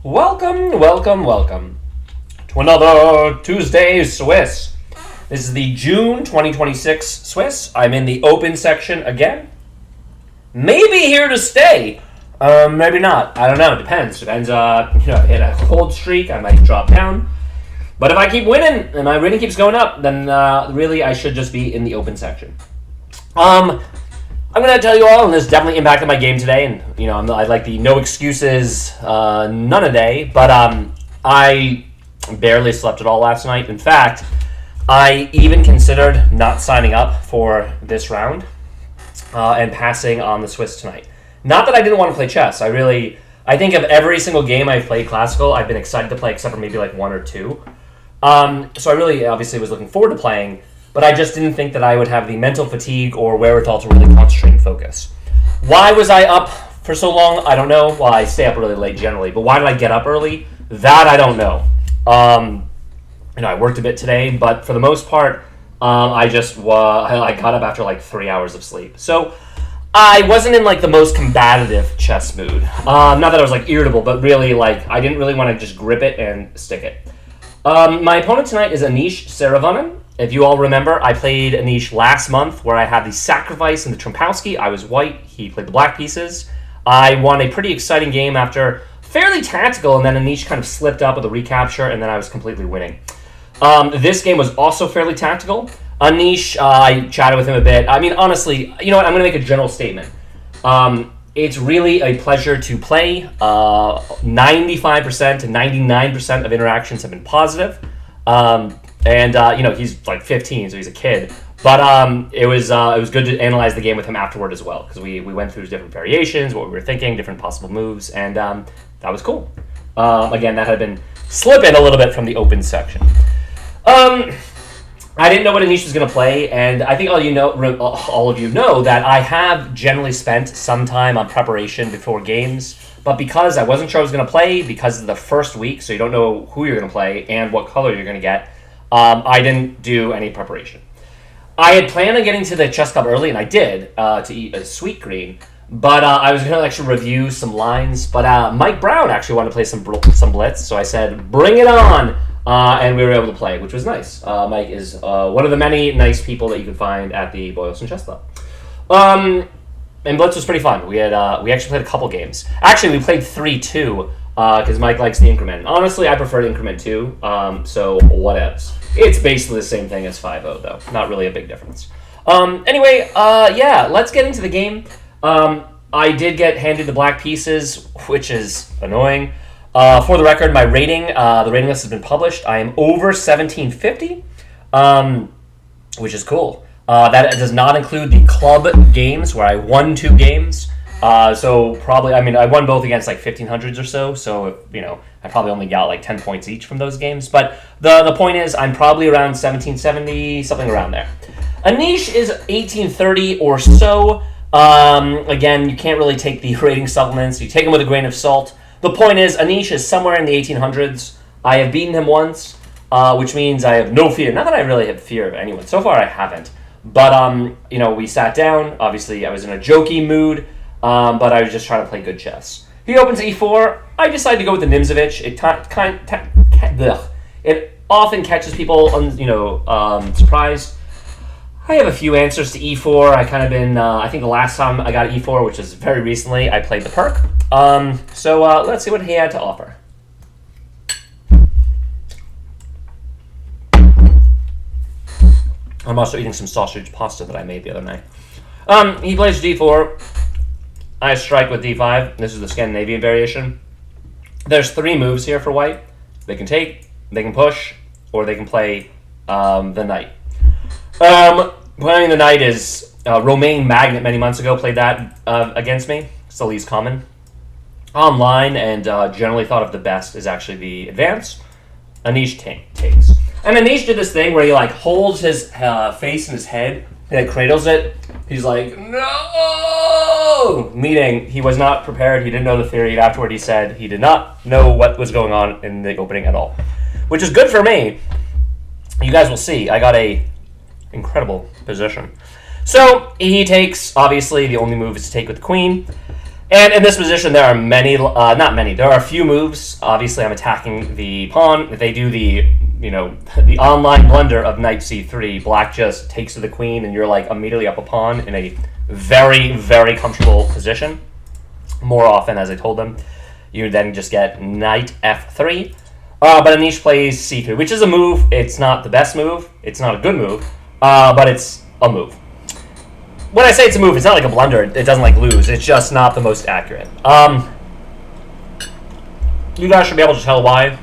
Welcome to another Tuesday Swiss. This is the June 2026 Swiss. I'm in the open section again. Maybe here to stay. Maybe not. I don't know. Depends. If I hit a cold streak, I might drop down. But if I keep winning and my rating keeps going up, then really I should just be in the open section. I'm going to tell you all, and this definitely impacted my game today, and, I like the no excuses, none a day, but I barely slept at all last night. In fact, I even considered not signing up for this round and passing on the Swiss tonight. Not that I didn't want to play chess. I think of every single game I've played Classical, I've been excited to play, except for maybe like one or two. So I really, obviously, was looking forward to playing, but I just didn't think that I would have the mental fatigue or wherewithal to really concentrate and focus. Why was I up for so long? I don't know. Well, I stay up really late generally, but why did I get up early? That I don't know. I worked a bit today, but for the most part, I got up after like 3 hours of sleep. So I wasn't in like the most combative chess mood. Not that I was like irritable, but really like I didn't really want to just grip it and stick it. My opponent tonight is Anish Saravanan. If you all remember, I played Anish last month where I had the sacrifice and the Trumpowski. I was white. He played the black pieces. I won a pretty exciting game after fairly tactical, and then Anish kind of slipped up with a recapture, and then I was completely winning. This game was also fairly tactical. Anish, I chatted with him a bit. I mean, honestly, you know what? I'm going to make a general statement. It's really a pleasure to play. 95% to 99% of interactions have been positive. He's like 15, so he's a kid. But it was good to analyze the game with him afterward as well, because we went through different variations, what we were thinking, different possible moves, and that was cool. Again, that had been slipping a little bit from the open section. I didn't know what Anish was going to play, and I think all of you know that I have generally spent some time on preparation before games, but because I wasn't sure I was going to play, because of the first week, so you don't know who you're going to play and what color you're going to get, I didn't do any preparation. I had planned on getting to the chess club early, and I did, to eat a sweet green, but I was going to actually review some lines, but Mike Brown actually wanted to play some blitz, so I said, bring it on! And we were able to play, which was nice. Mike is one of the many nice people that you can find at the Boylston Chess Club. And Blitz was pretty fun. We actually played a couple games. Actually, we played 3-2 because Mike likes the increment. Honestly, I prefer the increment 2, so whatevs. It's basically the same thing as 5-0, though. Not really a big difference. Let's get into the game. I did get handed the black pieces, which is annoying. For the record, my rating, the rating list has been published. I am over 1750, which is cool. That does not include the club games where I won 2 games. I won both against like 1500s or so, I probably only got like 10 points each from those games. But the point is, I'm probably around 1770, something around there. Anish is 1830 or so. Again, you can't really take the rating supplements. You take them with a grain of salt. The point is, Anish is somewhere in the 1800s. I have beaten him once, which means I have no fear. Not that I really have fear of anyone. So far, I haven't. But, we sat down. Ofbviously, I was in a jokey mood, but I was just trying to play good chess. He opens e4. I decided to go with the Nimzovich. It often catches people, surprised. I have a few answers to e4. I think the last time I got e4, which was very recently, I played the perk. Let's see what he had to offer. I'm also eating some sausage pasta that I made the other night. He plays d4. I strike with d5. This is the Scandinavian variation. There's 3 moves here for white. They can take, they can push, or they can play the knight. Playing the knight is Romain Magnet many months ago played that against me. It's the least common. Online and generally thought of the best is actually the advance. Anish takes. And Anish did this thing where he holds his face in his head and cradles it. He's like, no! Meaning he was not prepared. He didn't know the theory. Afterward he said he did not know what was going on in the opening at all. Which is good for me. You guys will see. I got a incredible position. So he takes, obviously, the only move is to take with the queen. And in this position, there are many, not many, there are a few moves. Obviously, I'm attacking the pawn. If they do the, the online blunder of knight c3, black just takes to the queen, and you're like immediately up a pawn in a very, very comfortable position. More often, as I told them, you then just get knight f3. But Anish plays c3, which is a move. It's not the best move. It's not a good move, but it's a move. When I say it's a move, it's not like a blunder. It doesn't like lose. It's just not the most accurate. You guys should be able to tell why.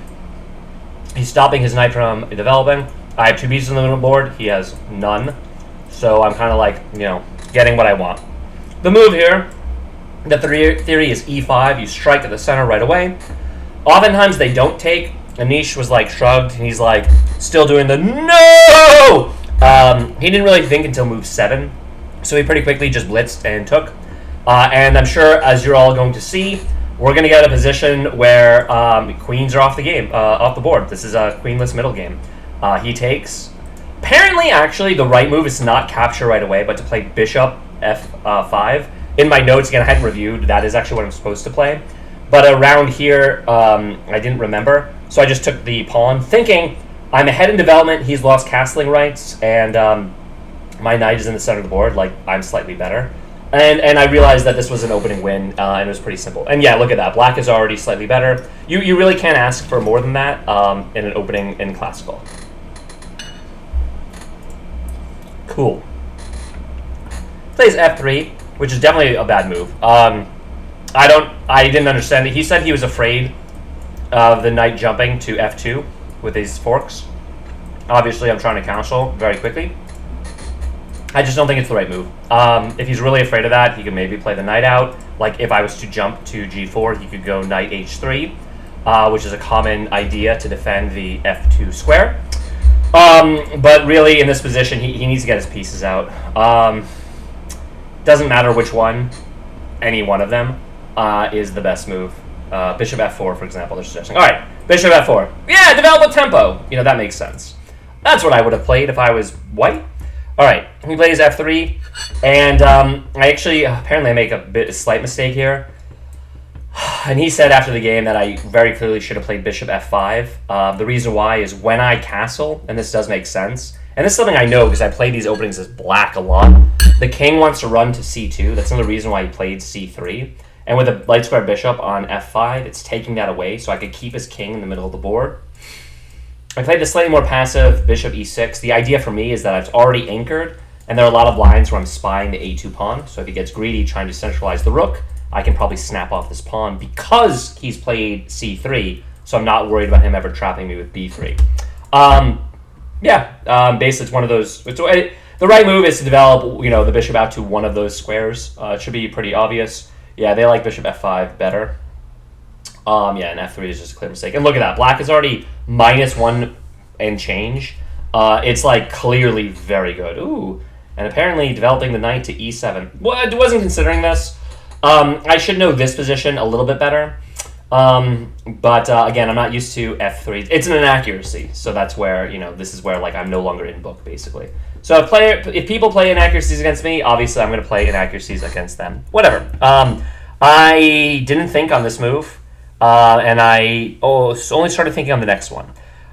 He's stopping his knight from developing. I have 2 pieces on the middle board. He has none. So I'm kind of like, getting what I want. The move here, the theory is e5. You strike at the center right away. Oftentimes they don't take. Anish was like shrugged, and he's like still doing the no! He didn't really think until move 7. So he pretty quickly just blitzed and took. And I'm sure, as you're all going to see, we're going to get a position where queens are off the game, off the board. This is a queenless middle game. He takes. Apparently, actually, the right move is to not capture right away, but to play bishop f5. In my notes, again, I hadn't reviewed. That is actually what I'm supposed to play. But around here, I didn't remember. So I just took the pawn, thinking I'm ahead in development. He's lost castling rights, and my knight is in the center of the board, like I'm slightly better. And I realized that this was an opening win, and it was pretty simple. And yeah, look at that. Black is already slightly better. You really can't ask for more than that in an opening in classical. Cool. Plays f3, which is definitely a bad move. I didn't understand it. He said he was afraid of the knight jumping to f2 with his forks. Obviously, I'm trying to counsel very quickly. I just don't think it's the right move. If he's really afraid of that, he could maybe play the knight out. Like if I was to jump to g4, he could go knight h3, which is a common idea to defend the f2 square. But really, in this position, he needs to get his pieces out. Doesn't matter which one, any one of them is the best move. Bishop f4, for example, they're suggesting. All right, bishop f4. Yeah, develop a tempo. That makes sense. That's what I would have played if I was white. All right, he plays f3, and apparently I make a slight mistake here. And he said after the game that I very clearly should have played bishop f5. The reason why is when I castle, and this does make sense, and this is something I know because I play these openings as black a lot, the king wants to run to c2. That's another reason why he played c3. And with a light square bishop on f5, it's taking that away, so I could keep his king in the middle of the board. I played the slightly more passive bishop e6. The idea for me is that it's already anchored, and there are a lot of lines where I'm spying the a2 pawn. So if he gets greedy trying to centralize the rook, I can probably snap off this pawn because he's played c3, so I'm not worried about him ever trapping me with b3. Basically it's one of those. The right move is to develop, the bishop out to one of those squares. It should be pretty obvious. Yeah, they like bishop f5 better. And f3 is just a clear mistake. And look at that. Black is already -1 and change. It's like clearly very good. Ooh. And apparently developing the knight to e7. Well, I wasn't considering this. I should know this position a little bit better. But again, I'm not used to f3. It's an inaccuracy. So that's where, this is where like I'm no longer in book, basically. So if people play inaccuracies against me, obviously I'm going to play inaccuracies against them. Whatever. I didn't think on this move. And I only started thinking on the next one.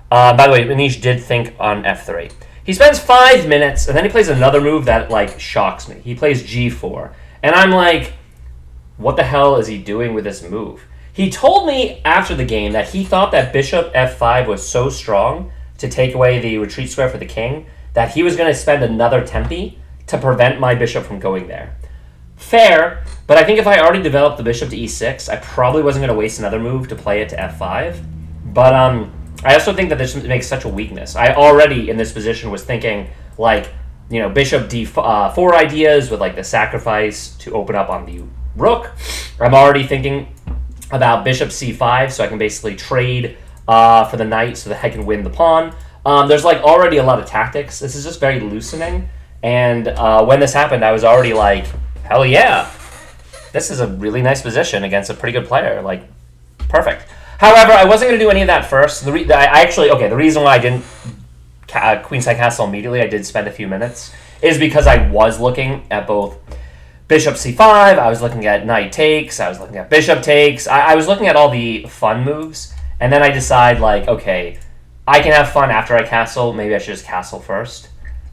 By the way, Anish did think on f3. He spends 5 minutes, and then he plays another move that, like, shocks me. He plays g4. And I'm like, what the hell is he doing with this move? He told me after the game that he thought that bishop f5 was so strong to take away the retreat square for the king that he was going to spend another tempi to prevent my bishop from going there. Fair, but I think if I already developed the bishop to e6, I probably wasn't going to waste another move to play it to f5. But I also think that this makes such a weakness. I already, in this position, was thinking, like, bishop d4 ideas with, like, the sacrifice to open up on the rook. I'm already thinking about bishop c5, so I can basically trade for the knight so that I can win the pawn. There's, like, already a lot of tactics. This is just very loosening. And when this happened, I was already like, hell yeah, this is a really nice position against a pretty good player. Like, perfect. However, I wasn't going to do any of that first. The reason why I didn't queenside castle immediately, I did spend a few minutes, is because I was looking at both bishop c5. I was looking at knight takes. I was looking at bishop takes. I was looking at all the fun moves. And then I decide, like, okay, I can have fun after I castle. Maybe I should just castle first.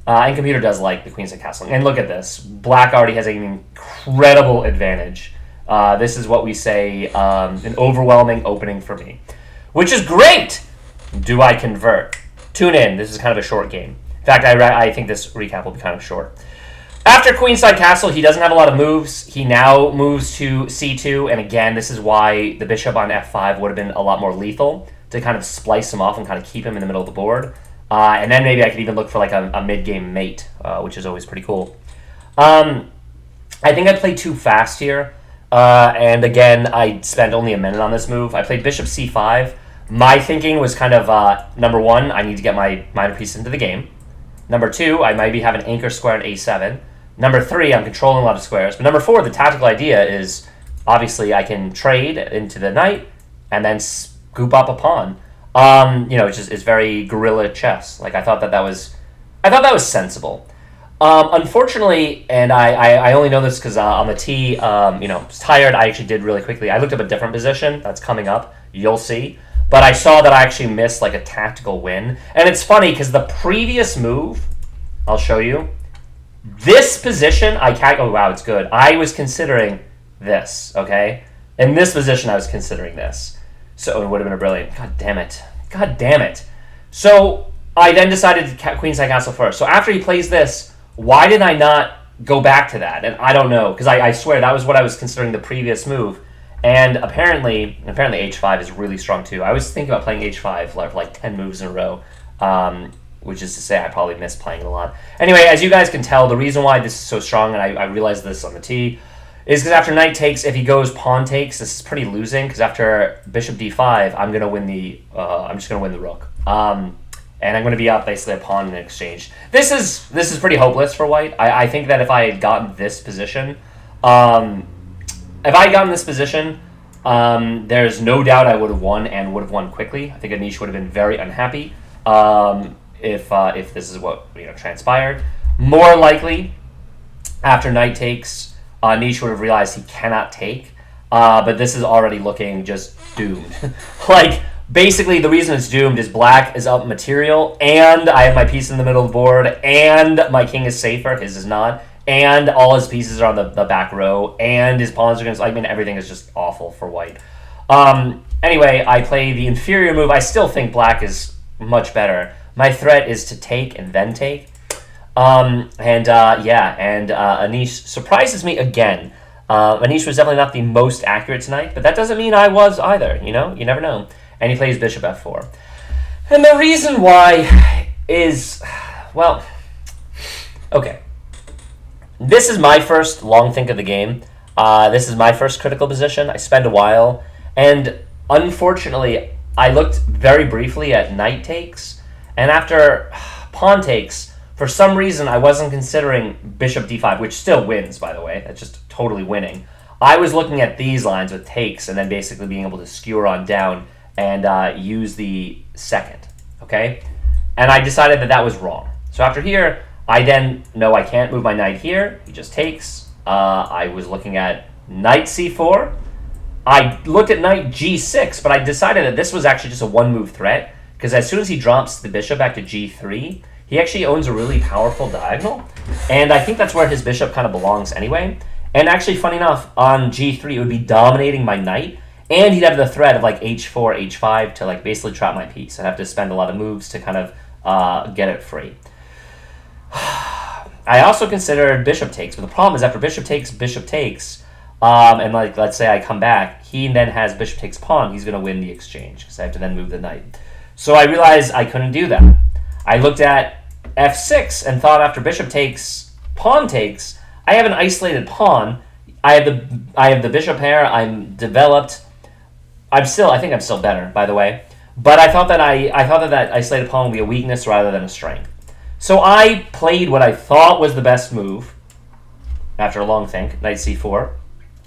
And computer does like the queenside castling. And look at this. Black already has an incredible advantage. This is what we say, an overwhelming opening for me. Which is great! Do I convert? Tune in. This is kind of a short game. In fact, I think this recap will be kind of short. After queenside castle, he doesn't have a lot of moves. He now moves to c2, and again, this is why the bishop on f5 would have been a lot more lethal, to kind of splice him off and kind of keep him in the middle of the board. And then maybe I could even look for like a mid-game mate, which is always pretty cool. I think I played too fast here, and again, I spent only a minute on this move. I played bishop c5. My thinking was kind of, number one, I need to get my minor piece into the game. Number two, I maybe have an anchor square on a7. Number three, I'm controlling a lot of squares. But number four, the tactical idea is, obviously, I can trade into the knight and then scoop up a pawn. It's very guerrilla chess. Like, I thought that was sensible. Unfortunately, and I only know this because on the tee, was tired. I actually did really quickly. I looked up a different position that's coming up. You'll see. But I saw that I actually missed like a tactical win. And it's funny because the previous move, I'll show you. This position, oh wow, it's good. I was considering this, okay? In this position, I was considering this. So it would have been a brilliant, God damn it. So I then decided to queenside castle first. So after he plays this, why did I not go back to that? And I don't know, because I swear that was what I was considering the previous move. And apparently h5 is really strong too. I was thinking about playing h5 for like 10 moves in a row, which is to say I probably missed playing it a lot. Anyway, as you guys can tell, the reason why this is so strong, and I realized this on the tee, is because after knight takes, if he goes pawn takes, this is pretty losing, because after bishop d5, I'm just gonna win the rook. And I'm going to be up basically a pawn in exchange. This is pretty hopeless for white. I think that if I had gotten this position, there's no doubt I would have won and would have won quickly. I think Anish would have been very unhappy if this is what transpired. More likely, after knight takes, Anish would have realized he cannot take. But this is already looking just doomed. Basically, the reason it's doomed is black is up material, and I have my piece in the middle of the board, and my king is safer, his is not, and all his pieces are on the back row, and his pawns are everything is just awful for white. Anyway, I play the inferior move. I still think black is much better. My threat is to take and then take. Anish surprises me again. Anish was definitely not the most accurate tonight, but that doesn't mean I was either, you never know. And he plays bishop f4. And the reason why is, well, okay. This is my first long think of the game. This is my first critical position. I spend a while. And unfortunately, I looked very briefly at knight takes. And after pawn takes, for some reason, I wasn't considering bishop d5, which still wins, by the way. That's just totally winning. I was looking at these lines with takes and then basically being able to skewer on down and use the second, okay? And I decided that that was wrong. So after here, I then know I can't move my knight here. He just takes. I was looking at knight c4. I looked at knight g6, but I decided that this was actually just a one-move threat, because as soon as he drops the bishop back to g3, he actually owns a really powerful diagonal, and I think that's where his bishop kind of belongs anyway. And actually, funny enough, on g3, it would be dominating my knight, and he'd have the threat of like h4, h5 to like basically trap my piece. I'd have to spend a lot of moves to kind of get it free. I also considered bishop takes, but the problem is after bishop takes, and like let's say I come back, he then has bishop takes pawn. He's going to win the exchange because I have to then move the knight. So I realized I couldn't do that. I looked at f6 and thought after bishop takes, pawn takes, I have an isolated pawn. I have the bishop pair. I'm developed. I think I'm still better, by the way. But I thought that that isolated pawn would be a weakness rather than a strength. So I played what I thought was the best move after a long think, knight c4.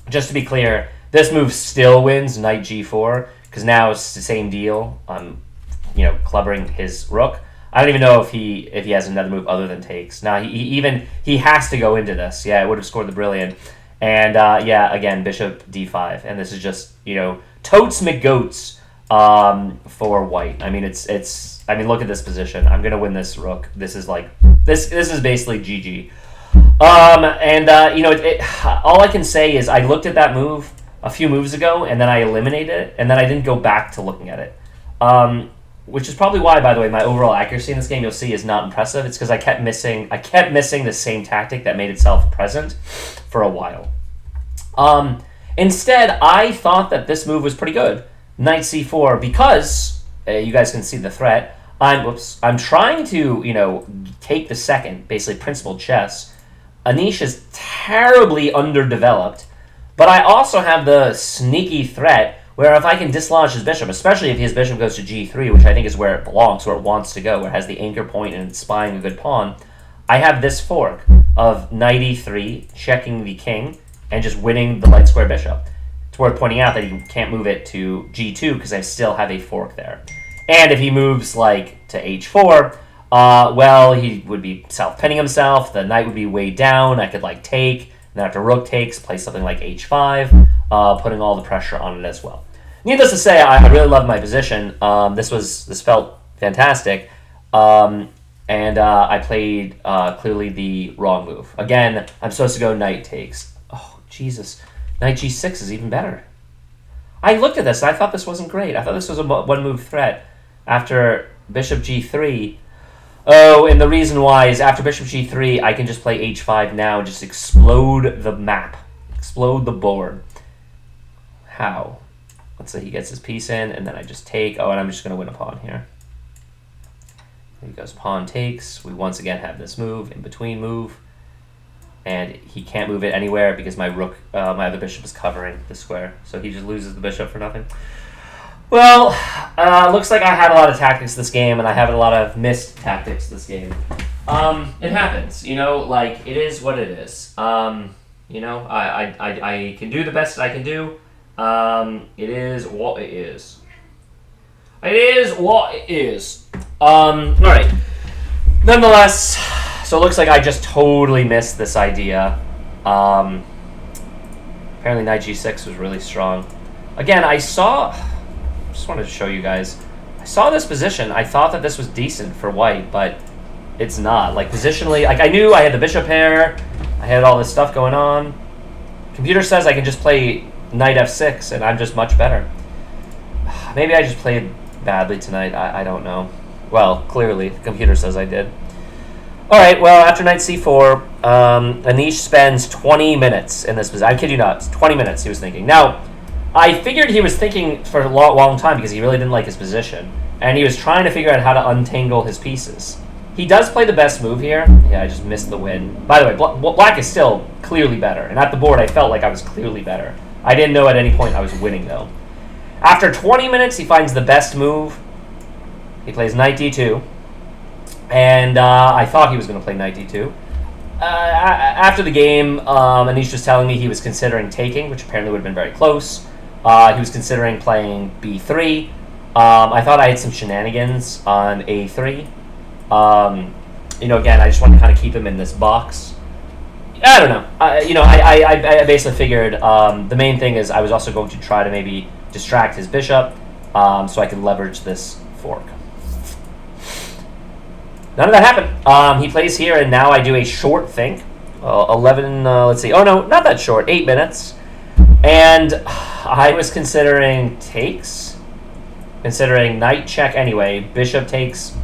Just to be clear, this move still wins knight g4 because now it's the same deal. I'm, clubbering his rook. I don't even know if he has another move other than takes. Now he has to go into this. Yeah, it would have scored the brilliant. And yeah, again, bishop d5, and this is just totes McGoats for white. I mean look at this position. I'm gonna win this rook. This is like this is basically GG. All I can say is I looked at that move a few moves ago, and then I eliminated it, and then I didn't go back to looking at it. Which is probably why, by the way, my overall accuracy in this game, you'll see, is not impressive. It's because I kept missing the same tactic that made itself present for a while. Instead, I thought that this move was pretty good, knight c4, because you guys can see the threat. I'm trying to take the second, basically principal chess. Anish is terribly underdeveloped, but I also have the sneaky threat where if I can dislodge his bishop, especially if his bishop goes to g3, which I think is where it belongs, where it wants to go, where it has the anchor point and it's spying a good pawn, I have this fork of knight e3, checking the king, and just winning the light square bishop. It's worth pointing out that he can't move it to g2 because I still have a fork there. And if he moves like to h4, well, he would be self-pinning himself, the knight would be weighed down, I could like take, and then after rook takes, play something like h5, putting all the pressure on it as well. Needless to say, I really love my position. This felt fantastic, and I played clearly the wrong move. Again, I'm supposed to go knight takes. Oh, Jesus. Knight g6 is even better. I looked at this, and I thought this wasn't great. I thought this was a one-move threat after bishop g3. Oh, and the reason why is after bishop g3, I can just play h5 now and just explode the map. Explode the board. How? Let's say he gets his piece in, and then I just take. Oh, and I'm just going to win a pawn here. Here he goes, pawn takes. We once again have this move, in between move. And he can't move it anywhere because my rook, my other bishop is covering the square. So he just loses the bishop for nothing. Well, looks like I had a lot of tactics this game, and I have a lot of missed tactics this game. It happens, like, it is what it is. I can do the best I can do. It is what it is. It is what it is. Alright. Nonetheless, so it looks like I just totally missed this idea. Apparently knight g6 was really strong. Again, just wanted to show you guys. I saw this position. I thought that this was decent for white, but it's not. Like, positionally, like, I knew I had the bishop pair. I had all this stuff going on. Computer says I can just play knight f6, and I'm just much better. Maybe I just played badly tonight. I don't know. Well, clearly, the computer says I did. Alright, well, after knight c4, Anish spends 20 minutes in this position. I kid you not, 20 minutes he was thinking. Now, I figured he was thinking for a long time because he really didn't like his position. And he was trying to figure out how to untangle his pieces. He does play the best move here. Yeah, I just missed the win. By the way, black is still clearly better. And at the board, I felt like I was clearly better. I didn't know at any point I was winning, though. After 20 minutes, he finds the best move. He plays knight d2. And I thought he was going to play knight d2. After the game, Anish was telling me he was considering taking, which apparently would have been very close. He was considering playing b3. I thought I had some shenanigans on a3. Again, I just wanted to kind of keep him in this box. I don't know. I basically figured the main thing is I was also going to try to maybe distract his bishop so I could leverage this fork. None of that happened. He plays here, and now I do a short think. 11, let's see. Oh, no, not that short. 8 minutes. And I was considering takes, considering knight check anyway, bishop takes,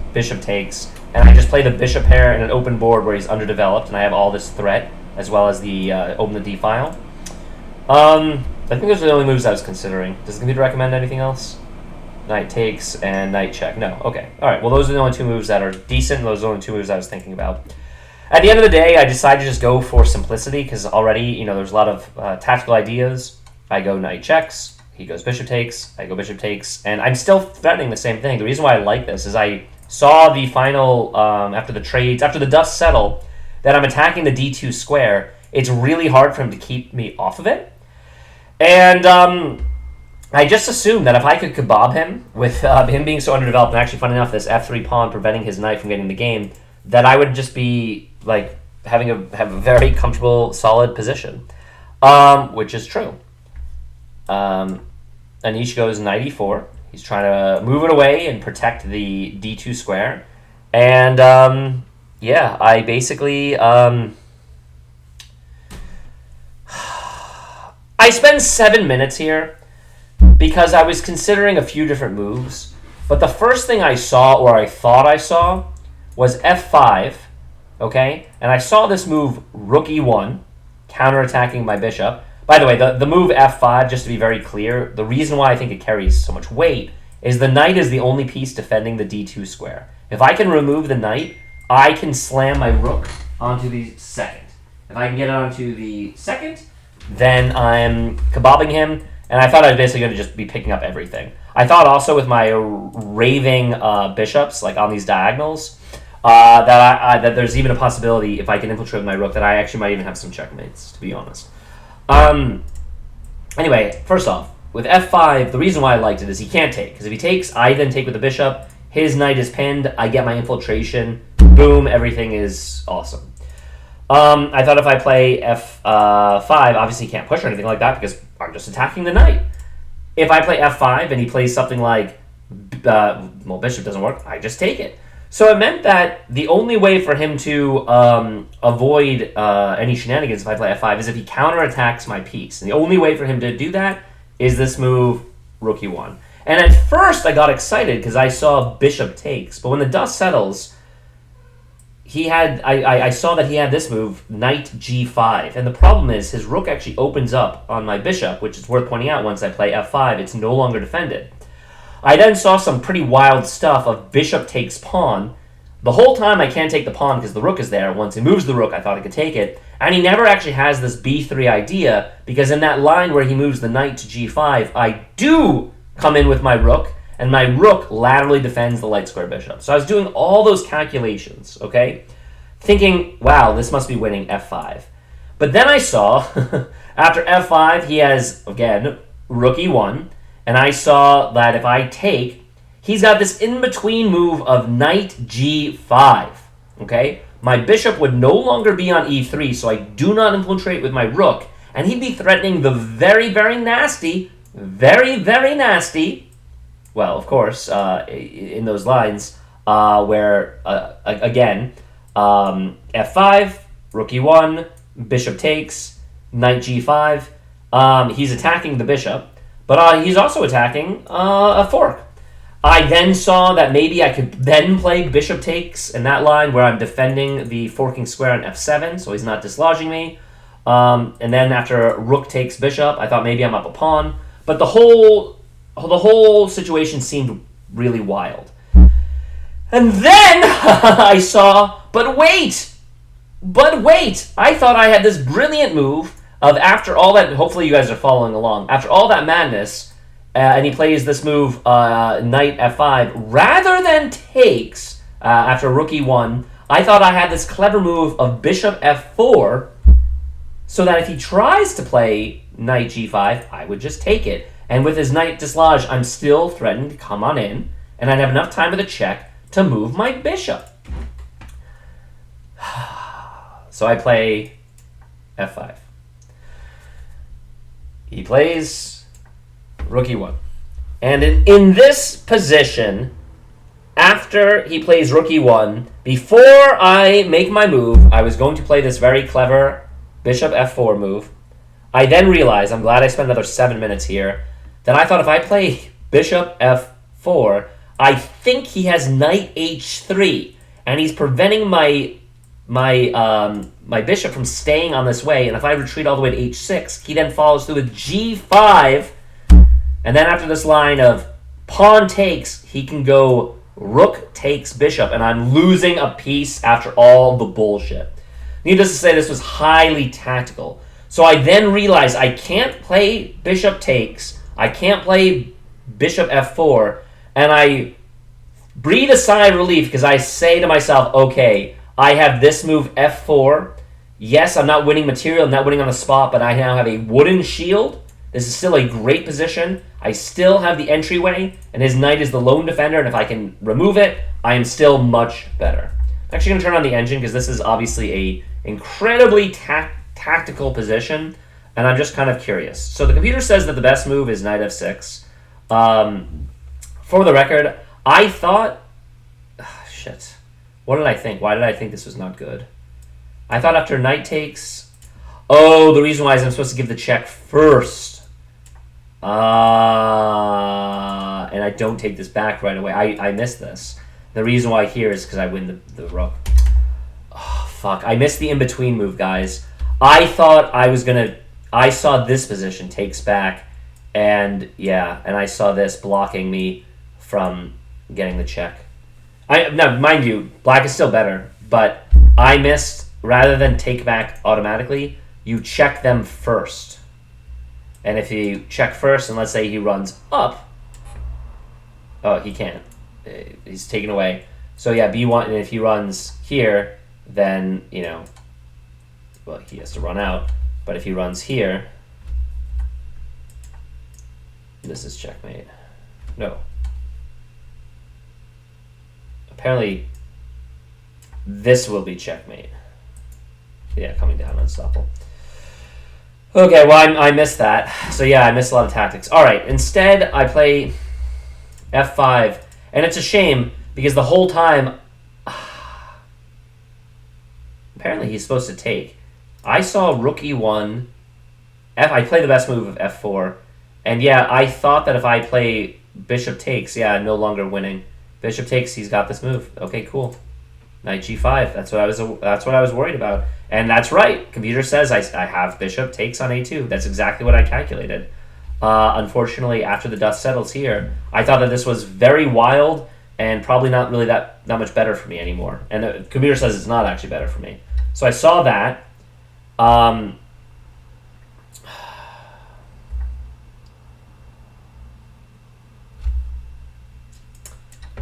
and I just play the bishop pair in an open board where he's underdeveloped, and I have all this threat, as well as the open the d file. I think those are the only moves I was considering. Does the computer recommend anything else? Knight takes and knight check. No. Okay. All right. Well, those are the only two moves that are decent. Those are the only two moves I was thinking about. At the end of the day, I decided to just go for simplicity because already, there's a lot of tactical ideas. I go knight checks. He goes bishop takes. I go bishop takes. And I'm still threatening the same thing. The reason why I like this is I saw the final, after the trades, after the dust settle, that I'm attacking the d2 square. It's really hard for him to keep me off of it. And I just assumed that if I could kebab him with him being so underdeveloped, and actually, funny enough, this f3 pawn preventing his knight from getting the game, that I would just be like have a very comfortable, solid position, which is true. Anish goes knight e4. He's trying to move it away and protect the d2 square, and yeah, I basically I spend 7 minutes here because I was considering a few different moves, but the first thing I saw, or I thought I saw, was f5, okay? And I saw this move, rook e1, counterattacking my bishop. By the way, the move f5, just to be very clear, the reason why I think it carries so much weight is the knight is the only piece defending the d2 square. If I can remove the knight, I can slam my rook onto the second. If I can get it onto the second, then I'm kebabbing him, and I thought I was basically going to just be picking up everything. I thought also with my raving bishops, like on these diagonals, that there's even a possibility, if I can infiltrate my rook, that I actually might even have some checkmates, to be honest. Anyway, first off, with f5, the reason why I liked it is he can't take, because if he takes, I then take with the bishop, his knight is pinned, I get my infiltration, boom, everything is awesome. I thought if I play f5, obviously he can't push or anything like that because I'm just attacking the knight. If I play f5 and he plays something like, well, bishop doesn't work, I just take it. So it meant that the only way for him to avoid any shenanigans if I play f5 is if he counterattacks my piece. And the only way for him to do that is this move, rook e1. And at first I got excited because I saw bishop takes, but when the dust settles, I saw that he had this move, knight g5. And the problem is his rook actually opens up on my bishop, which is worth pointing out once I play f5. It's no longer defended. I then saw some pretty wild stuff of bishop takes pawn. The whole time I can't take the pawn because the rook is there. Once he moves the rook, I thought I could take it. And he never actually has this b3 idea because in that line where he moves the knight to g5, I do come in with my rook, and my rook laterally defends the light square bishop. So I was doing all those calculations, okay? Thinking, wow, this must be winning f5. But then I saw, after f5, he has, again, rook e1, and I saw that if I take, he's got this in-between move of knight g5, okay? My bishop would no longer be on e3, so I do not infiltrate with my rook, and he'd be threatening the very, very nasty, well, of course, in those lines where, again, f5, rook e1, bishop takes, knight g5. He's attacking the bishop, but he's also attacking a fork. I then saw that maybe I could then play bishop takes in that line where I'm defending the forking square on f7, so he's not dislodging me. And then after rook takes bishop, I thought maybe I'm up a pawn. But the whole situation seemed really wild. And then I saw, but wait, I thought I had this brilliant move of after all that, hopefully you guys are following along, after all that madness, and he plays this move, knight f5, rather than takes, after rook e1, I thought I had this clever move of bishop f4, so that if he tries to play knight g5, I would just take it. And with his knight dislodged, I'm still threatened to come on in, and I'd have enough time with a check to move my bishop. So I play f5. He plays rook e1. And in this position, after he plays rook e1, before I make my move, I was going to play this very clever bishop f4 move. I then realized, I'm glad I spent another 7 minutes here, that I thought if I play bishop f4, I think he has knight h3, and he's preventing my bishop from staying on this way, and if I retreat all the way to h6, he then follows through with g5, and then after this line of pawn takes, he can go rook takes bishop, and I'm losing a piece after all the bullshit. Needless to say, this was highly tactical. So I then realized I can't play bishop takes, I can't play bishop f4, and I breathe a sigh of relief because I say to myself, okay, I have this move f4. Yes, I'm not winning material, I'm not winning on the spot, but I now have a wooden shield, This is still a great position. I still have the entryway, and his knight is the lone defender, and if I can remove it, I am still much better. I'm actually going to turn on the engine because this is obviously a incredibly tactical position, and I'm just kind of curious. So the computer says that the best move is knight f6. For the record, I thought... shit. What did I think? Why did I think this was not good? I thought after knight takes... Oh, the reason why is I'm supposed to give the check first. And I don't take this back right away. I missed this. The reason why here is because I win the rook. Oh, fuck. I missed the in-between move, guys. I thought I was going to... I saw this position, takes back, and yeah, and I saw this blocking me from getting the check. Now, mind you, black is still better, but I missed, rather than take back automatically, you check them first. And if you check first, and let's say he runs up, oh, he can't. He's taken away. So yeah, b1, and if he runs here, then, you know, well, he has to run out. But if he runs here, this is checkmate. No. Apparently, this will be checkmate. Yeah, coming down unstoppable. Okay, well, I missed that. So yeah, I missed a lot of tactics. All right, instead, I play f5. And it's a shame, because the whole time... apparently, he's supposed to take. I saw rook e1. I play the best move of f4. And yeah, I thought that if I play bishop takes, yeah, I'm no longer winning. Bishop takes, he's got this move. Okay, cool. Knight g5. That's what I was worried about. And that's right. Computer says I have bishop takes on a2. That's exactly what I calculated. Unfortunately, after the dust settles here, I thought that this was very wild and probably not really that much better for me anymore. And the computer says it's not actually better for me. So I saw that.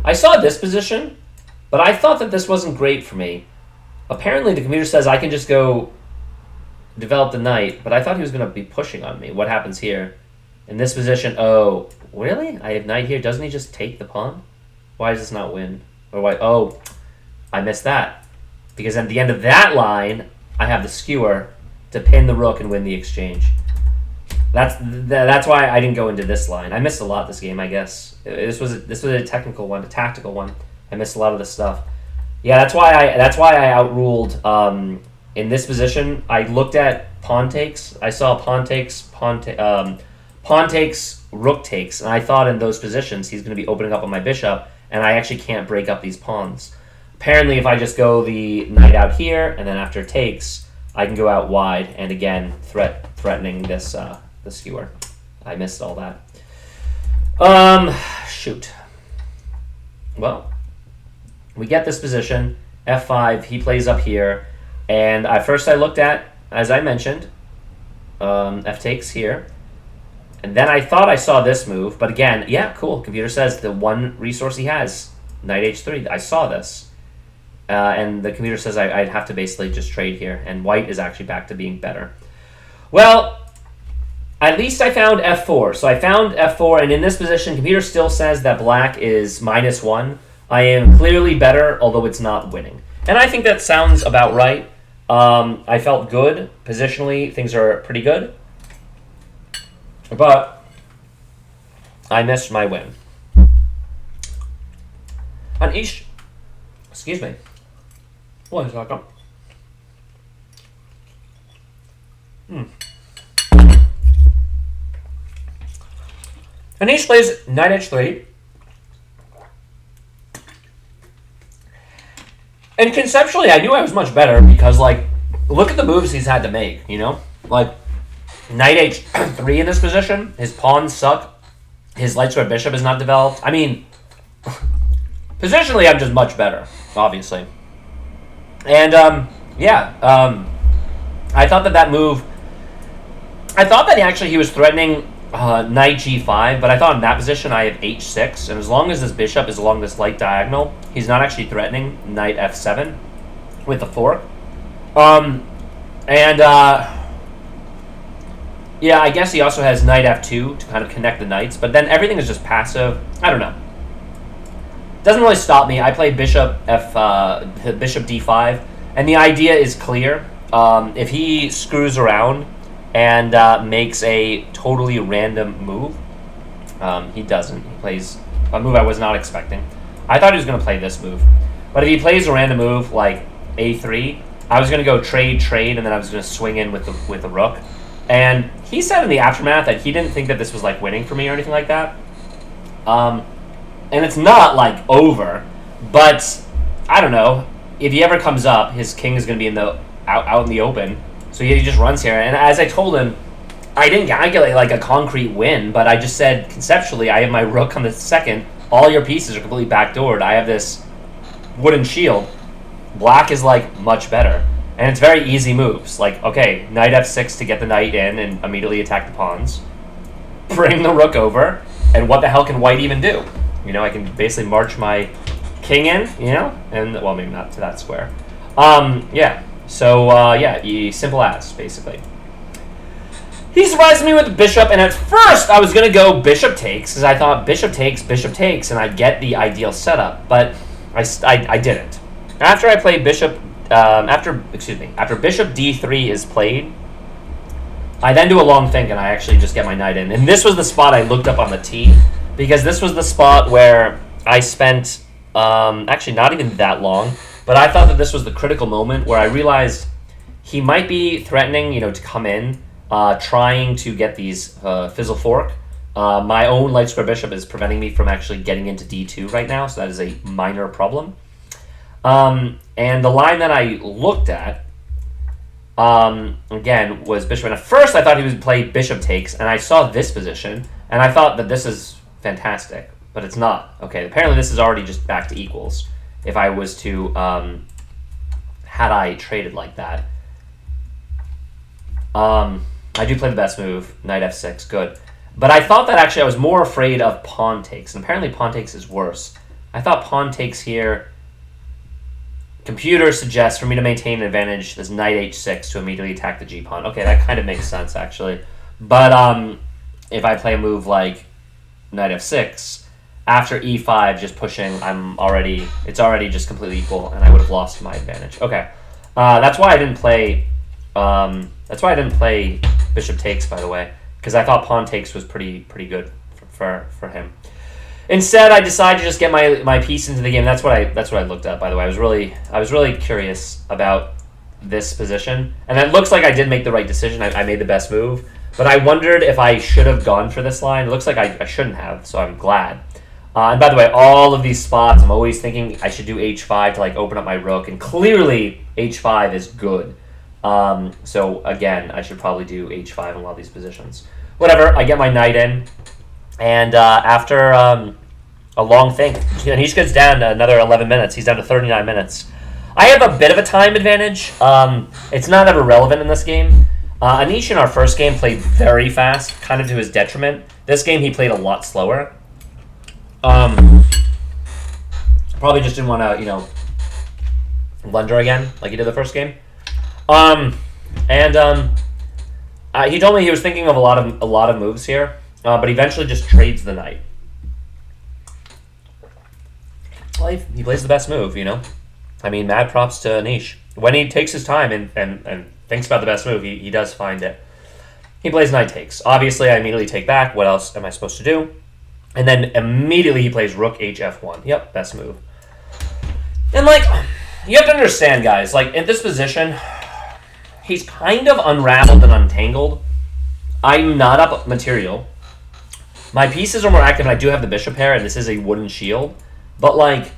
I saw this position, but I thought that this wasn't great for me. Apparently, the computer says I can just go develop the knight, but I thought he was going to be pushing on me. What happens here? In this position, oh, really? I have knight here. Doesn't he just take the pawn? Why does this not win? Or why? Oh, I missed that. Because at the end of that line, I have the skewer to pin the rook and win the exchange. That's why I didn't go into this line. I missed a lot this game, I guess. This was a technical one, a tactical one. I missed a lot of this stuff. Yeah, that's why I outruled in this position. I looked at pawn takes. I saw pawn takes, rook takes, and I thought in those positions he's going to be opening up on my bishop, and I actually can't break up these pawns. Apparently, if I just go the knight out here, and then after takes, I can go out wide, and again, threatening this the skewer. I missed all that. Shoot. Well, we get this position, f5, he plays up here, and at first I looked at, as I mentioned, f takes here, and then I thought I saw this move, but again, yeah, cool, computer says the one resource he has, knight h3, I saw this, and the computer says I'd have to basically just trade here, and white is actually back to being better. Well, at least I found f4. So I found f4, and in this position, computer still says that black is -1. I am clearly better, although it's not winning. And I think that sounds about right. I felt good. Positionally, things are pretty good. But I missed my win. On each... Excuse me. One second. And he plays knight h3. And conceptually, I knew I was much better because, like, look at the moves he's had to make, you know? Like, knight h3 in this position, his pawns suck, his light square bishop is not developed. I mean, positionally, I'm just much better, obviously. And, I thought that move... I thought that actually he was threatening... knight g5, but I thought in that position I have h6, and as long as this bishop is along this light diagonal, he's not actually threatening knight f7 with the fork. Yeah, I guess he also has knight f2 to kind of connect the knights, but then everything is just passive. I don't know. Doesn't really stop me. I play bishop bishop d5, and the idea is clear. If he screws around and makes a totally random move, he doesn't. He plays a move I was not expecting. I thought he was going to play this move, but if he plays a random move like a3, I was going to go trade, and then I was going to swing in with the rook. And he said in the aftermath that he didn't think that this was like winning for me or anything like that. And it's not like over, but I don't know. If he ever comes up, his king is going to be out in the open. So he just runs here. And as I told him, I didn't calculate like a concrete win, but I just said conceptually, I have my rook on the second. All your pieces are completely backdoored. I have this wooden shield. Black is like much better. And it's very easy moves. Like, okay, knight f6 to get the knight in and immediately attack the pawns. Bring the rook over. And what the hell can white even do? You know, I can basically march my king in, you know? And, well, maybe not to that square. Yeah. So, yeah, simple as, basically. He surprised me with the bishop, and at first I was going to go bishop takes, because I thought bishop takes, and I'd get the ideal setup. But I didn't. After I played bishop... after bishop d3 is played, I then do a long think, and I actually just get my knight in. And this was the spot I looked up on the tee, because this was the spot where I spent, actually not even that long, but I thought that this was the critical moment where I realized he might be threatening, you know, to come in, trying to get these fizzle fork. My own light square bishop is preventing me from actually getting into d2 right now, so that is a minor problem. And the line that I looked at, again, was bishop. And at first I thought he would play bishop takes, and I saw this position, and I thought that this is fantastic, but it's not. Okay, apparently this is already just back to equals if I was to, had I traded like that. I do play the best move, knight f6, good. But I thought that actually I was more afraid of pawn takes, and apparently pawn takes is worse. I thought pawn takes here... Computer suggests for me to maintain an advantage, this knight h6 to immediately attack the g-pawn. Okay, that kind of makes sense, actually. But if I play a move like knight f6, after e5, just pushing, it's already just completely equal, and I would have lost my advantage. Okay, that's why I didn't play bishop takes, by the way, because I thought pawn takes was pretty good for him. Instead, I decided to just get my piece into the game. That's what I looked at, by the way. I was really curious about this position, and it looks like I did make the right decision. I made the best move, but I wondered if I should have gone for this line. It looks like I shouldn't have, so I'm glad. And by the way, all of these spots, I'm always thinking I should do h5 to like open up my rook, and clearly h5 is good. So again, I should probably do h5 in a lot of these positions. Whatever, I get my knight in. And after a long think, Anish gets down to another 11 minutes. He's down to 39 minutes. I have a bit of a time advantage. It's not ever relevant in this game. Anish in our first game played very fast, kind of to his detriment. This game he played a lot slower. Probably just didn't want to, you know, blunder again like he did the first game. He told me he was thinking of a lot of moves here. But eventually just trades the knight. Well, he plays the best move, you know? I mean, mad props to Anish. When he takes his time and thinks about the best move, he does find it. He plays knight takes. Obviously, I immediately take back. What else am I supposed to do? And then immediately he plays rook hf1. Yep, best move. And, like, you have to understand, guys, like, in this position, he's kind of unraveled and untangled. I'm not up material. My pieces are more active, and I do have the bishop pair, and this is a wooden shield. But, like,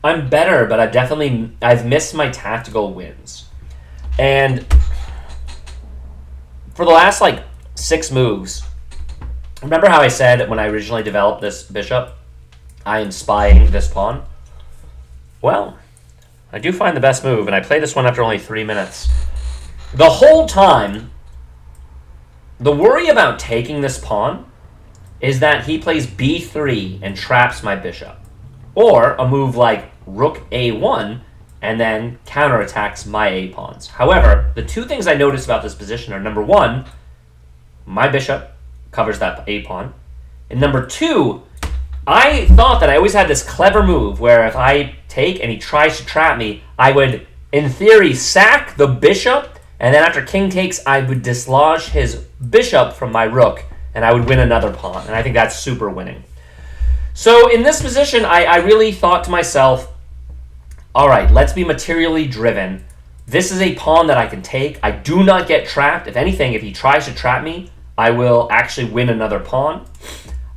I'm better, but I've missed my tactical wins. And for the last, like, 6 moves, remember how I said when I originally developed this bishop, I am spying this pawn? Well, I do find the best move, and I play this one after only 3 minutes. The whole time... The worry about taking this pawn is that he plays b3 and traps my bishop. Or a move like rook a1 and then counterattacks my a-pawns. However, the two things I noticed about this position are, number one, my bishop covers that a-pawn, and number two, I thought that I always had this clever move where if I take and he tries to trap me, I would, in theory, sack the bishop, and then after king takes, I would dislodge his bishop from my rook, and I would win another pawn, and I think that's super winning. So in this position, I really thought to myself, all right, let's be materially driven. This is a pawn that I can take. I do not get trapped. If anything, if he tries to trap me, I will actually win another pawn.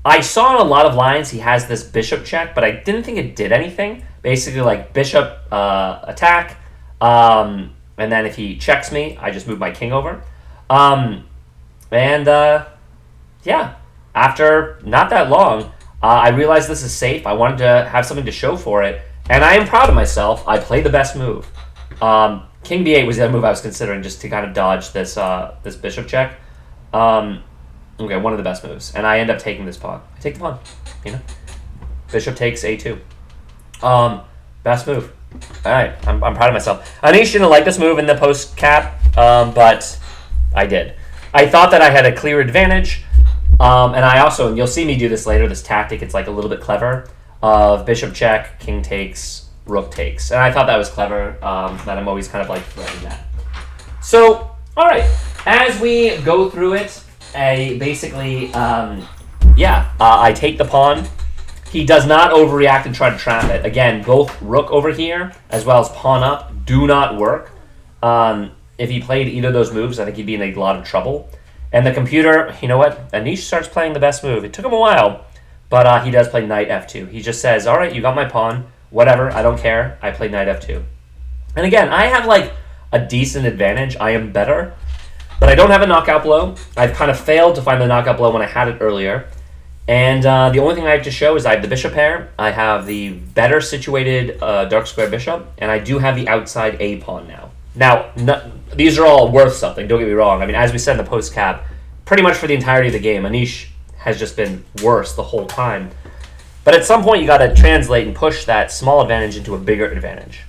I saw in a lot of lines he has this bishop check, but I didn't think it did anything. Basically, like bishop attack, and then if he checks me, I just move my king over. Yeah, after not that long, I realized this is safe. I wanted to have something to show for it, and I am proud of myself. I played the best move. King b8 was the other move I was considering, just to kind of dodge this this bishop check. Okay, one of the best moves, and I end up taking this pawn. I take the pawn, you know. Bishop takes a2. Best move. All right, I'm proud of myself. Anish didn't like this move in the post cap, but I did. I thought that I had a clear advantage, and I also, and you'll see me do this later. This tactic, it's like a little bit clever of bishop check, king takes, rook takes, and I thought that was clever. That I'm always kind of like threading that. So, all right, as we go through it. I take the pawn. He does not overreact and try to trap it. Again, both rook over here as well as pawn up do not work. If he played either of those moves, I think he'd be in a lot of trouble. And the computer, you know what? Anish starts playing the best move. It took him a while, but he does play knight f2. He just says, all right, you got my pawn. Whatever, I don't care. I play knight f2. And again, I have like a decent advantage. I am better. But I don't have a knockout blow. I've kind of failed to find the knockout blow when I had it earlier. And the only thing I have to show is I have the bishop pair. I have the better situated dark square bishop. And I do have the outside A pawn now. Now, these are all worth something. Don't get me wrong. I mean, as we said in the post cap, pretty much for the entirety of the game, Anish has just been worse the whole time. But at some point, you got to translate and push that small advantage into a bigger advantage.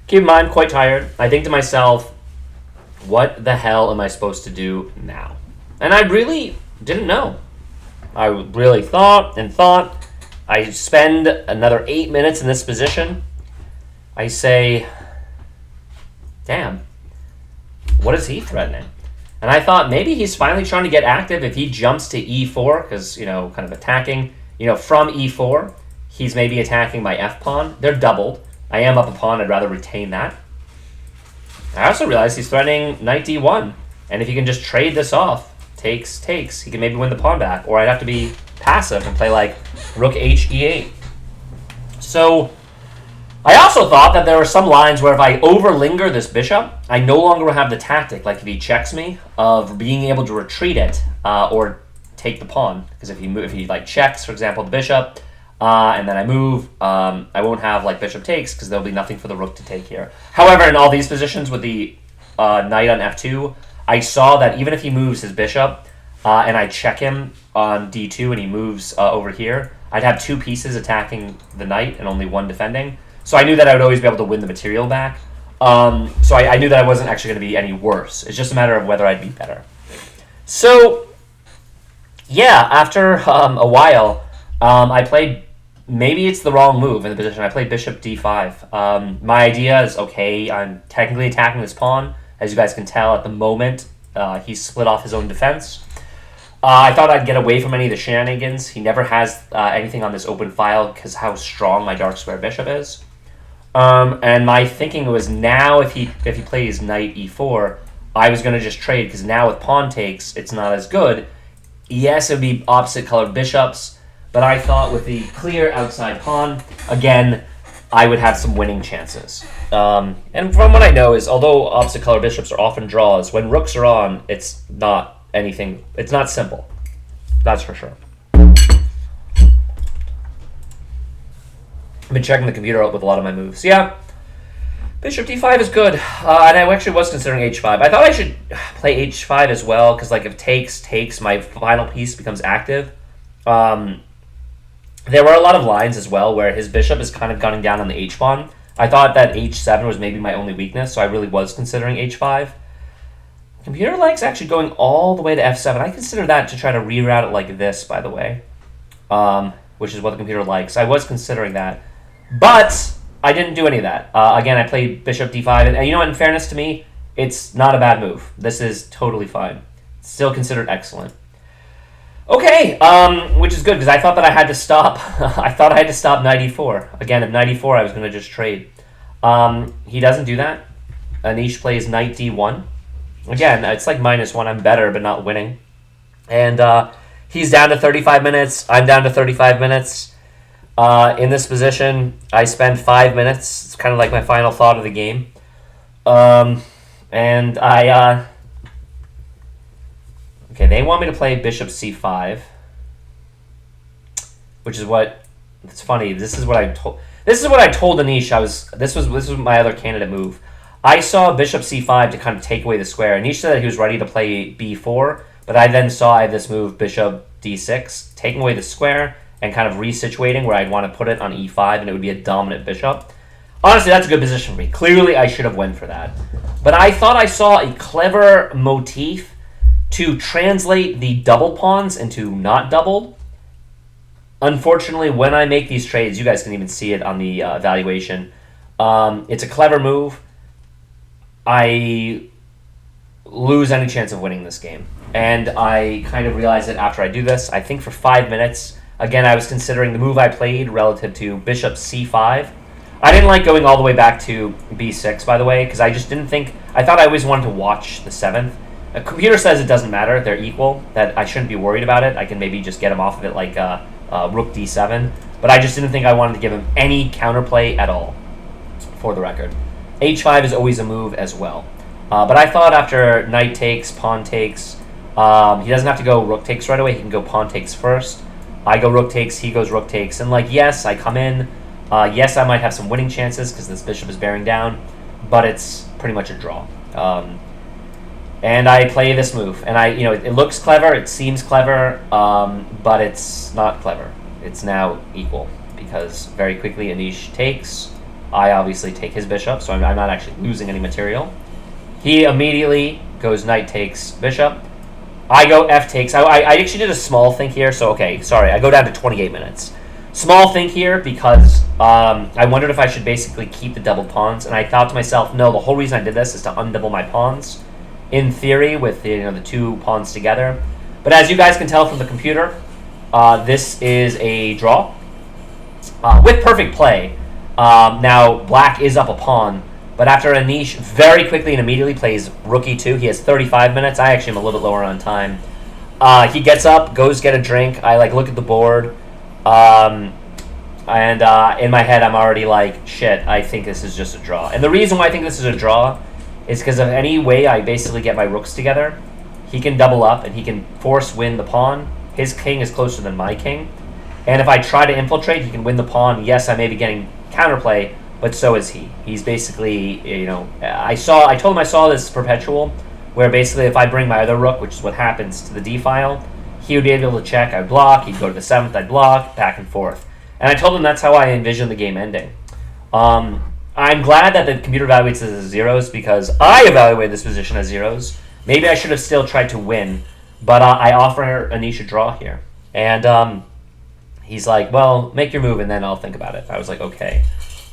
Keep in mind, quite tired. I think to myself, what the hell am I supposed to do now? And I really didn't know. I really thought and thought. I spend another 8 minutes in this position. I say, damn, what is he threatening? And I thought maybe he's finally trying to get active if he jumps to e4, because, you know, kind of attacking, you know, from e4. He's maybe attacking my f-pawn. They're doubled. I am up a pawn. I'd rather retain that. I also realized he's threatening knight d1, and if he can just trade this off, takes, he can maybe win the pawn back, or I'd have to be passive and play like rook h e8. So I also thought that there were some lines where if I overlinger this bishop, I no longer will have the tactic, like if he checks me, of being able to retreat it or take the pawn, because if he like checks, for example, the bishop, and then I move, I won't have like bishop takes because there'll be nothing for the rook to take here. However, in all these positions with the knight on f2, I saw that even if he moves his bishop and I check him on d2 and he moves over here, I'd have two pieces attacking the knight and only one defending. So I knew that I would always be able to win the material back. So I knew that I wasn't actually going to be any worse. It's just a matter of whether I'd be better. So yeah, after a while, I played. Maybe it's the wrong move in the position. I played bishop d5. My idea is, okay, I'm technically attacking this pawn. As you guys can tell, at the moment, he's split off his own defense. I thought I'd get away from any of the shenanigans. He never has anything on this open file because how strong my dark square bishop is. And my thinking was now if he plays knight e4, I was going to just trade because now with pawn takes, it's not as good. Yes, it would be opposite colored bishops. But I thought with the clear outside pawn, again, I would have some winning chances. And from what I know is, although opposite color bishops are often draws, when rooks are on, it's not anything, it's not simple. That's for sure. I've been checking the computer out with a lot of my moves. Yeah, bishop d5 is good. And I actually was considering h5. I thought I should play h5 as well, because like if takes, my final piece becomes active. There were a lot of lines as well where his bishop is kind of gunning down on the h-pawn. I thought that h7 was maybe my only weakness, so I really was considering h5. Computer likes actually going all the way to f7. I consider that to try to reroute it like this, by the way, which is what the computer likes. I was considering that, but I didn't do any of that. Again, I played bishop d5, and you know what, in fairness to me, it's not a bad move. This is totally fine. Still considered excellent. Okay, which is good, because I thought that I had to stop. I thought I had to stop knight e4. Again, at knight e4, I was going to just trade. He doesn't do that. Anish plays knight d1. Again, it's like -1. I'm better, but not winning. And he's down to 35 minutes. I'm down to 35 minutes. In this position, I spend 5 minutes. It's kind of like my final thought of the game. And I... Okay, they want me to play bishop c5, which is what... It's funny. This is what I told Anish. This was my other candidate move. I saw bishop c5 to kind of take away the square. Anish said that he was ready to play b4, but I then saw I had this move bishop d6, taking away the square and kind of resituating where I'd want to put it on e5, and it would be a dominant bishop. Honestly, that's a good position for me. Clearly, I should have went for that. But I thought I saw a clever motif to translate the double pawns into not doubled. Unfortunately, when I make these trades, you guys can even see it on the evaluation. It's a clever move. I lose any chance of winning this game. And I kind of realized it after I do this. I think for 5 minutes, again, I was considering the move I played relative to bishop c5. I didn't like going all the way back to b6, by the way, because I just didn't think... I thought I always wanted to watch the 7th. A computer says it doesn't matter, they're equal, that I shouldn't be worried about it. I can maybe just get him off of it like rook d7. But I just didn't think I wanted to give him any counterplay at all, for the record. h5 is always a move as well. But I thought after knight takes, pawn takes, he doesn't have to go rook takes right away. He can go pawn takes first. I go rook takes, he goes rook takes. And like, yes, I come in. Yes, I might have some winning chances because this bishop is bearing down. But it's pretty much a draw. And I play this move. And it looks clever, it seems clever, but it's not clever. It's now equal. Because very quickly Anish takes. I obviously take his bishop, so I'm not actually losing any material. He immediately goes knight takes bishop. I go f takes. I actually did a small think here, so okay, sorry. I go down to 28 minutes. Small think here because I wondered if I should basically keep the double pawns, and I thought to myself, no, the whole reason I did this is to undouble my pawns. In theory, with the two pawns together. But as you guys can tell from the computer, this is a draw with perfect play. Now, black is up a pawn, but after Anish very quickly and immediately plays rook e2, he has 35 minutes. I actually am a little bit lower on time. He gets up, goes get a drink. I look at the board, and in my head I'm already like, shit, I think this is just a draw. And the reason why I think this is a draw is because of any way I basically get my rooks together, he can double up and he can force win the pawn. His king is closer than my king. And if I try to infiltrate, he can win the pawn. Yes, I may be getting counterplay, but so is he. He's basically, I told him I saw this perpetual, where basically if I bring my other rook, which is what happens to the d file, he would be able to check, I'd block, he'd go to the 7th, I'd block, back and forth. And I told him that's how I envisioned the game ending. I'm glad that the computer evaluates this as zeros, because I evaluated this position as zeros. Maybe I should have still tried to win, but I offer Anish a draw here. And he's like, well, make your move and then I'll think about it. I was like, okay.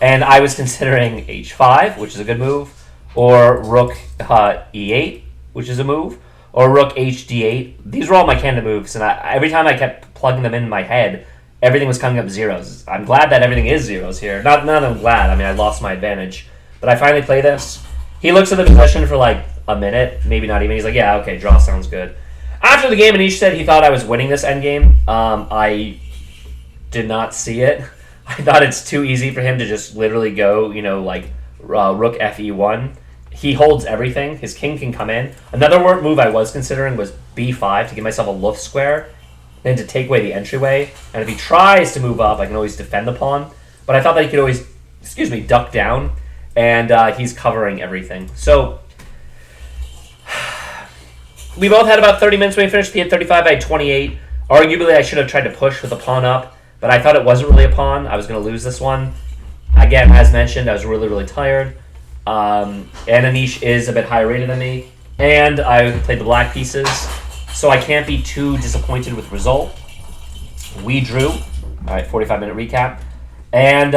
And I was considering h5, which is a good move, or rook e8, which is a move, or rook hd8. These were all my candidate moves, and every time I kept plugging them in my head, everything was coming up zeros. I'm glad that everything is zeros here. Not that I'm glad. I mean, I lost my advantage. But I finally play this. He looks at the position for like a minute, maybe not even. He's like, yeah, okay, draw sounds good. After the game, Anish said he thought I was winning this endgame. I did not see it. I thought it's too easy for him to just literally go, rook fe1. He holds everything. His king can come in. Another move I was considering was b5 to give myself a loof square, then to take away the entryway. And if he tries to move up, I can always defend the pawn. But I thought that he could always, duck down. And he's covering everything. So we both had about 30 minutes when we finished. He had 35, I had 28. Arguably, I should have tried to push with the pawn up. But I thought it wasn't really a pawn. I was going to lose this one. Again, as mentioned, I was really, really tired. And Anish is a bit higher rated than me. And I played the black pieces, so I can't be too disappointed with the result. We drew. All right, 45-minute recap. And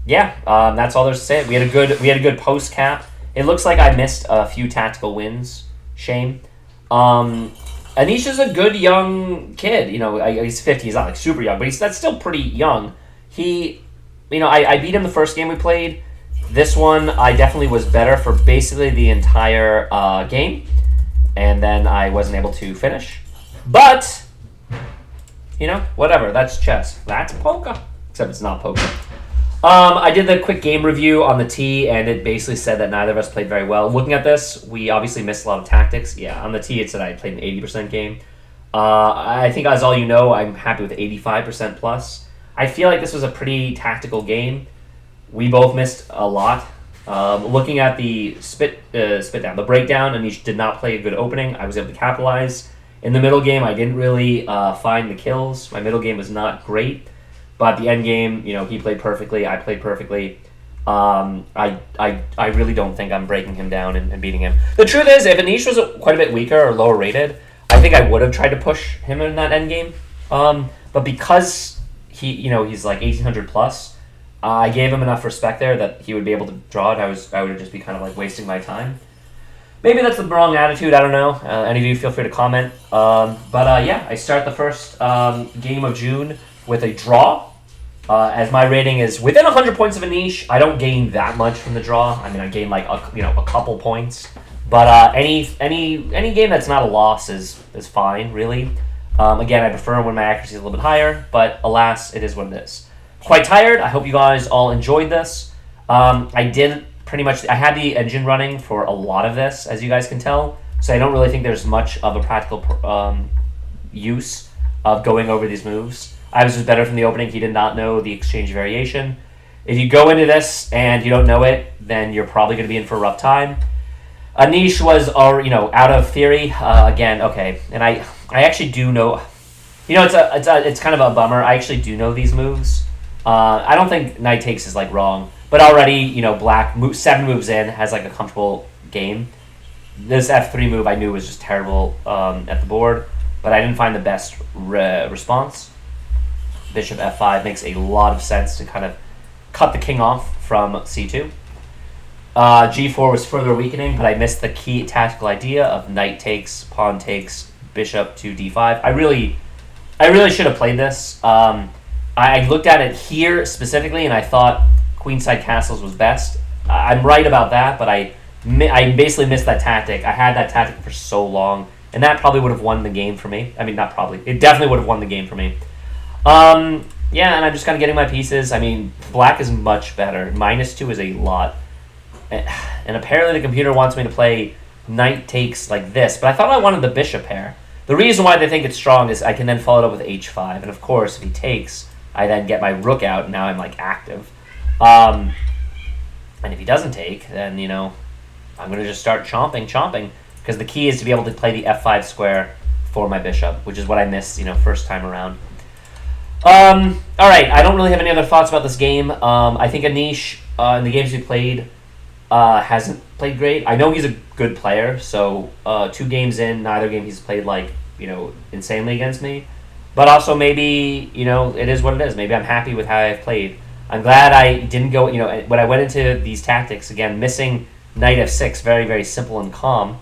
that's all there's to say. We had a good post cap. It looks like I missed a few tactical wins. Shame. Anish is a good young kid. He's 50. He's not like super young, but that's still pretty young. I beat him the first game we played. This one, I definitely was better for basically the entire game, and then I wasn't able to finish. But, whatever. That's chess. That's poker. Except it's not poker. I did the quick game review on the tee, and it basically said that neither of us played very well. Looking at this, we obviously missed a lot of tactics. Yeah, on the tee, it said I played an 80% game. I think, as all you know, I'm happy with 85% plus. I feel like this was a pretty tactical game. We both missed a lot. Looking at the spit down, the breakdown, Anish did not play a good opening. I was able to capitalize. In the middle game, I didn't really find the kills. My middle game was not great. But the end game, he played perfectly. I played perfectly. I really don't think I'm breaking him down and beating him. The truth is, if Anish was quite a bit weaker or lower rated, I think I would have tried to push him in that end game. But because he's like 1800 plus, I gave him enough respect there that he would be able to draw it. I would just be kind of like wasting my time. Maybe that's the wrong attitude. I don't know. Any of you feel free to comment. I start the first game of June with a draw. As my rating is within 100 points of Anish, I don't gain that much from the draw. I mean, I gain like a couple points. But any game that's not a loss is fine, really. Again, I prefer when my accuracy is a little bit higher, but alas, it is what it is. Quite tired. I hope you guys all enjoyed this. I did pretty much. I had the engine running for a lot of this, as you guys can tell. So I don't really think there's much of a practical use of going over these moves. I was just better from the opening. He did not know the exchange variation. If you go into this and you don't know it, then you're probably going to be in for a rough time. Anish was, out of theory. Again, okay, and I actually do know. It's kind of a bummer. I actually do know these moves. I don't think knight takes is like wrong, but already black 7 moves in has like a comfortable game. This F3 move I knew was just terrible at the board, but I didn't find the best response. Bishop F5 makes a lot of sense to kind of cut the king off from C2. G4 was further weakening, but I missed the key tactical idea of knight takes, pawn takes, bishop to D5. I really should have played this. I looked at it here specifically, and I thought queenside castles was best. I'm right about that, but I basically missed that tactic. I had that tactic for so long, and that probably would have won the game for me. I mean, not probably. It definitely would have won the game for me. And I'm just kind of getting my pieces. I mean, black is much better. -2 is a lot. And apparently the computer wants me to play knight takes like this, but I thought I wanted the bishop pair. The reason why they think it's strong is I can then follow it up with h5, and of course, if he takes, I then get my rook out, and now I'm like active. And if he doesn't take, then, I'm going to just start chomping, because the key is to be able to play the f5 square for my bishop, which is what I missed, first time around. All right, I don't really have any other thoughts about this game. I think Anish, in the games we played, hasn't played great. I know he's a good player, so 2 games in, neither game he's played insanely against me. But also maybe, it is what it is. Maybe I'm happy with how I've played. I'm glad I didn't go, when I went into these tactics, again, missing knight f6, very, very simple and calm.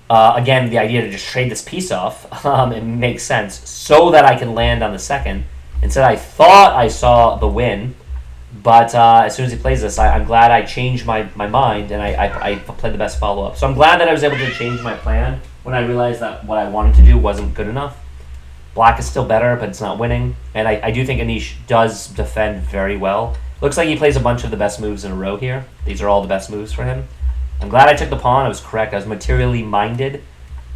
Again, the idea to just trade this piece off, it makes sense, so that I can land on the second. Instead, I thought I saw the win, but as soon as he plays this, I'm glad I changed my mind, and I played the best follow-up. So I'm glad that I was able to change my plan when I realized that what I wanted to do wasn't good enough. Black is still better, but it's not winning. And I do think Anish does defend very well. Looks like he plays a bunch of the best moves in a row here. These are all the best moves for him. I'm glad I took the pawn. I was correct. I was materially minded.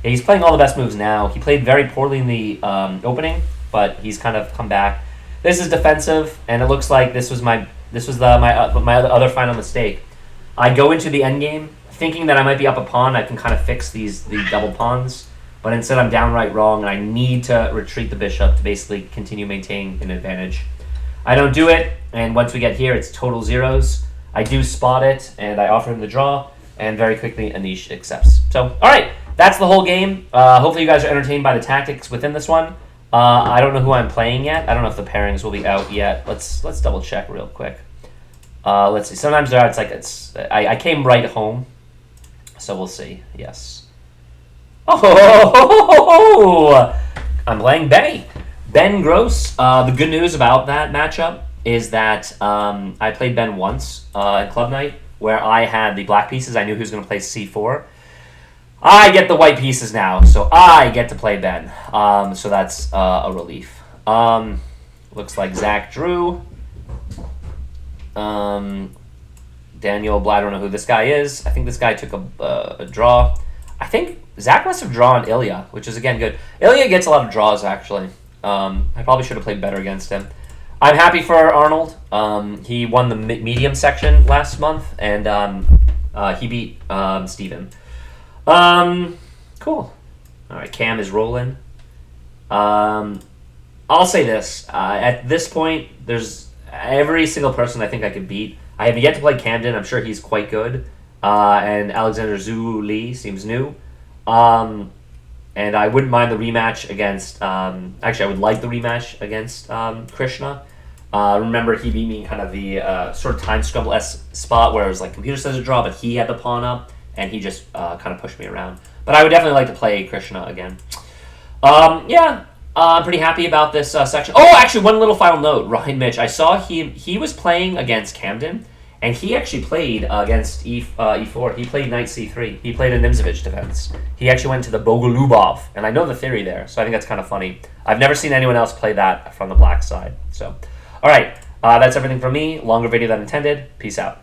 Yeah, he's playing all the best moves now. He played very poorly in the opening, but he's kind of come back. This is defensive, and it looks like this was my other final mistake. I go into the endgame thinking that I might be up a pawn. I can kind of fix the double pawns, but instead I'm downright wrong, and I need to retreat the bishop to basically continue maintaining an advantage. I don't do it, and once we get here, it's total zeros. I do spot it, and I offer him the draw, and very quickly Anish accepts. So, all right, that's the whole game. Hopefully you guys are entertained by the tactics within this one. I don't know who I'm playing yet. I don't know if the pairings will be out yet. Let's double check real quick. Let's see. Sometimes there are, I came right home, so we'll see. Yes. Oh, I'm playing Benny. Ben Gross. The good news about that matchup is that I played Ben once at Club Night, where I had the black pieces. I knew he was going to play c4. I get the white pieces now, so I get to play Ben. So that's a relief. Looks like Zach drew. Daniel, I don't know who this guy is. I think this guy took a draw. I think Zach must have drawn Ilya, which is, again, good. Ilya gets a lot of draws, actually. I probably should have played better against him. I'm happy for Arnold. He won the medium section last month, and he beat Steven. Cool. All right, Cam is rolling. I'll say this. At this point, there's every single person I think I could beat. I have yet to play Camden. I'm sure he's quite good. And Alexander Zhu Li seems new. And I wouldn't mind the rematch against... actually, I would like the rematch against Krishna. Remember, he beat me in kind of the sort of time scramble-esque spot where it was like computer says a draw, but he had the pawn up, and he just kind of pushed me around. But I would definitely like to play Krishna again. Yeah, I'm pretty happy about this section. Oh, actually, one little final note. Ryan Mitch, I saw he was playing against Camden, and he actually played against E4. He played knight C3. He played a Nimzovich defense. He actually went to the Bogolubov, and I know the theory there, so I think that's kind of funny. I've never seen anyone else play that from the black side. So, all right, that's everything from me. Longer video than intended. Peace out.